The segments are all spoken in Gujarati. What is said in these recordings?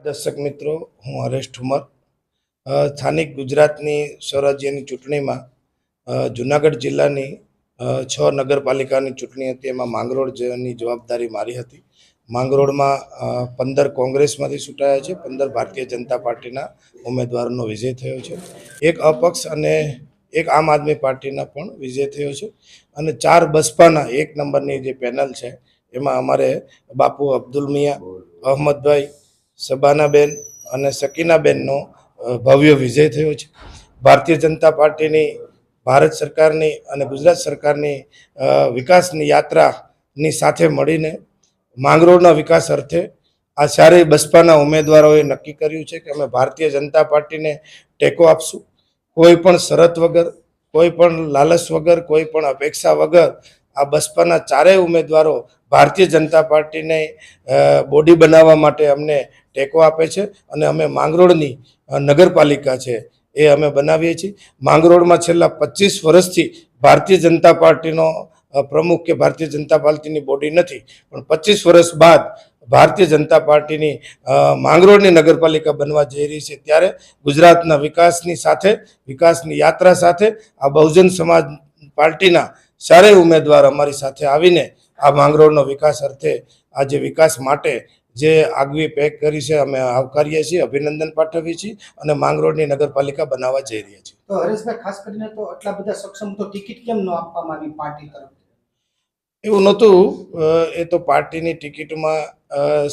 દર્શક મિત્રો, હું હરેશ ઠુમર. સ્થાનિક ગુજરાતની સ્વરાજ્યની ચૂંટણીમાં જુનાગઢ જિલ્લાની 6 નગરપાલિકાની ચૂંટણી હતી. એમાં માંગરોળની જવાબદારી મારી હતી. માંગરોળમાં 15 કોંગ્રેસમાંથી ચૂંટાયા છે, 15 ભારતીય જનતા પાર્ટીના ઉમેદવારોનો વિજય થયો છે. એક અપક્ષ અને એક આમ આદમી પાર્ટીના પણ વિજય થયો છે. અને 4 બસપાના 1 નંબરની જે પેનલ છે એમાં અમારે બાપુ અબ્દુલ મિયા, અહમદભાઈ, સબાનાબેન અને સકીનાબેનનો ભવ્ય વિજય થયો છે. ભારતીય જનતા પાર્ટીની, ભારત સરકારની અને ગુજરાત સરકારની વિકાસની યાત્રાની સાથે મળીને માંગરોળના વિકાસ અર્થે આ ચારેય બસપાના ઉમેદવારોએ નક્કી કર્યું છે કે અમે ભારતીય જનતા પાર્ટીને ટેકો આપશું. કોઈ પણ શરત વગર, કોઈ પણ લાલચ વગર, કોઈ પણ અપેક્ષા વગર આ બસપાના ચારેય ઉમેદવારો ભારતીય જનતા પાર્ટીને બોડી બનાવવા માટે અમને ટેકો આપે છે. અને અમે માંગરોળની નગરપાલિકા છે એ અમે બનાવીએ છીએ. માંગરોળમાં છેલ્લા 25 વર્ષથી ભારતીય જનતા પાર્ટીનો પ્રમુખ કે ભારતીય જનતા પાર્ટીની બોડી નથી, પણ 25 વર્ષ બાદ ભારતીય જનતા પાર્ટીની માંગરોળની નગરપાલિકા બનવા જઈ રહી છે. ત્યારે ગુજરાતના વિકાસની સાથે, વિકાસની યાત્રા સાથે આ બહુજન સમાજ પાર્ટીના ચારેય ઉમેદવાર અમારી સાથે આવીને આ માંગરોળનો વિકાસ અર્થે, આ જે વિકાસ માટે જે આગવી પહેલ કરી છે અમે આવકારીએ છીએ, અભિનંદન પાઠવીએ છીએ અને માંગરોળની નગરપાલિકા બનાવવા જઈ રહ્યા છીએ. તો હરેશભાઈ, ખાસ કરીને તો આટલા બધા સક્ષમ તો ટિકિટ કેમ ન આપવામાં આવી પાર્ટી તરફથી? એવું નહોતું. એ તો પાર્ટીની ટિકિટમાં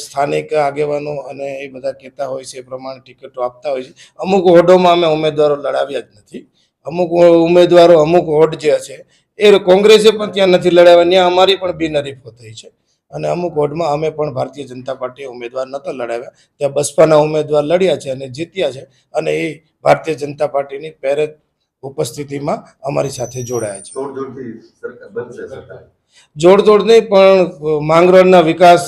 સ્થાનિક આગેવાનો અને એ બધા કહેતા હોય છે એ પ્રમાણે ટિકિટો આપતા હોય છે. અમુક વોર્ડોમાં અમે ઉમેદવારો લડાવ્યા જ નથી. અમુક ઉમેદવારો, અમુક વોર્ડ જે છે એ કોંગ્રેસે પણ ત્યાં નથી લડાવ્યા, ત્યાં અમારી પણ બિનહરીફો થઈ છે. અને અમુક વોર્ડમાં અમે પણ ભારતીય જનતા પાર્ટીએ ઉમેદવાર નહોતા લડાવ્યા, ત્યાં બસપાના ઉમેદવાર લડ્યા છે અને જીત્યા છે. અને એ ભારતીય જનતા પાર્ટીની પ્રેરક ઉપસ્થિતિમાં અમારી સાથે જોડાયા છે. જોડતોડ નહીં, પણ માંગરોળના વિકાસ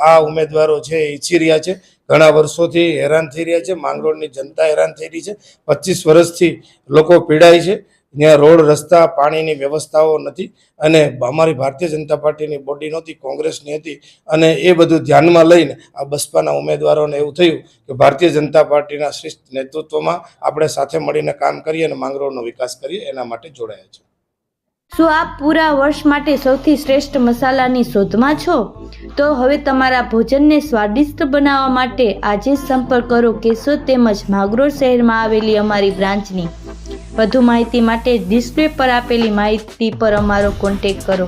આ ઉમેદવારો છે એ ઈચ્છી રહ્યા છે. ઘણા વર્ષોથી હેરાન થઈ રહ્યા છે. માંગરોળની જનતા હેરાન થઈ રહી છે. 25 વર્ષથી લોકો પીડાય છે. ત્યાં રોડ, રસ્તા, પાણીની વ્યવસ્થાઓ નથી. અને અમારી ભારતીય જનતા પાર્ટીની બોડી નહોતી, કોંગ્રેસની હતી. અને એ બધું ધ્યાનમાં લઈને આ બસપાના ઉમેદવારોને એવું થયું કે ભારતીય જનતા પાર્ટીના શ્રેષ્ઠ નેતૃત્વમાં આપણે સાથે મળીને કામ કરીએ અને માંગરોળનો વિકાસ કરીએ, એના માટે જોડાયા છે. શું આપ પૂરા વર્ષ માટે સૌથી શ્રેષ્ઠ મસાલાની શોધમાં છો? તો હવે તમારા ભોજનને સ્વાદિષ્ટ બનાવવા માટે આજે સંપર્ક કરો કેશોદ તેમજ માંગરોળ શહેરમાં આવેલી અમારી બ્રાન્ચની. વધુ માહિતી માટે ડિસ્પ્લે પર આપેલી માહિતી પર અમારો કોન્ટેક્ટ કરો.